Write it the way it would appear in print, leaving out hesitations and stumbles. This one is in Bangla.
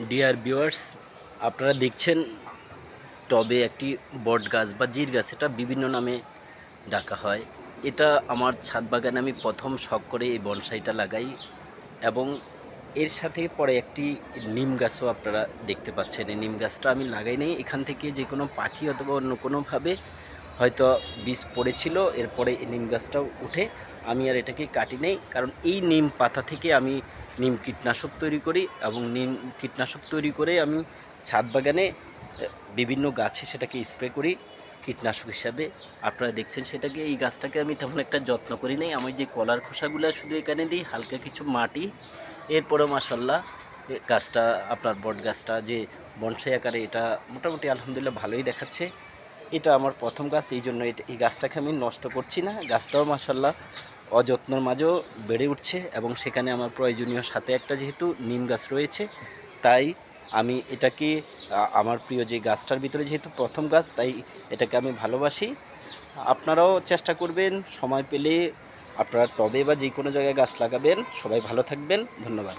ডিয়ার ভিউয়ার্স, আপনারা দেখছেন টবে একটি বট গাছ বা জির গাছ, এটা বিভিন্ন নামে ডাকা হয়। এটা আমার ছাদ বাগানে আমি প্রথম শখ করে এই বনসাইটা লাগাই এবং এর সাথে পরে একটি নিম গাছও আপনারা দেখতে পাচ্ছেন। এই নিম গাছটা আমি লাগাই নাই, এখান থেকে যে কোনো পাখি অথবা অন্য কোনোভাবে হয়তো বীজ পড়েছিল, এরপরে এই নিম গাছটাও উঠে আমি আর এটাকে কাটি নেই, কারণ এই নিম পাতা থেকে আমি নিম কীটনাশক তৈরি করি এবং নিম কীটনাশক তৈরি করে আমি ছাদ বাগানে বিভিন্ন গাছে সেটাকে স্প্রে করি কীটনাশক হিসাবে। আপনারা দেখছেন সেটাকে, এই গাছটাকে আমি তেমন একটা যত্ন করি নাই, আমি যে কলার খোসাগুলো শুধু এখানে দিই, হালকা কিছু মাটি, এরপরেও মাসাল্লাহ গাছটা, আপনার বট গাছটা যে বনসাই আকারে, এটা মোটামুটি আলহামদুলিল্লাহ ভালোই দেখাচ্ছে। এটা আমার প্রথম গাছ, এই জন্য এই গাছটাকে আমি নষ্ট করছি না। গাছটাও মাশাল্লাহ অযত্নর মাঝেও বেড়ে উঠছে এবং সেখানে আমার প্রয়োজনীয় সাথে একটা যেহেতু নিম গাছ রয়েছে, তাই আমি এটাকে আমার প্রিয় যে গাছটার ভিতরে যেহেতু প্রথম গাছ, তাই এটাকে আমি ভালোবাসি। আপনারাও চেষ্টা করবেন সময় পেলে আপনারা টবে বা যে কোনো জায়গায় গাছ লাগাবেন। সবাই ভালো থাকবেন, ধন্যবাদ।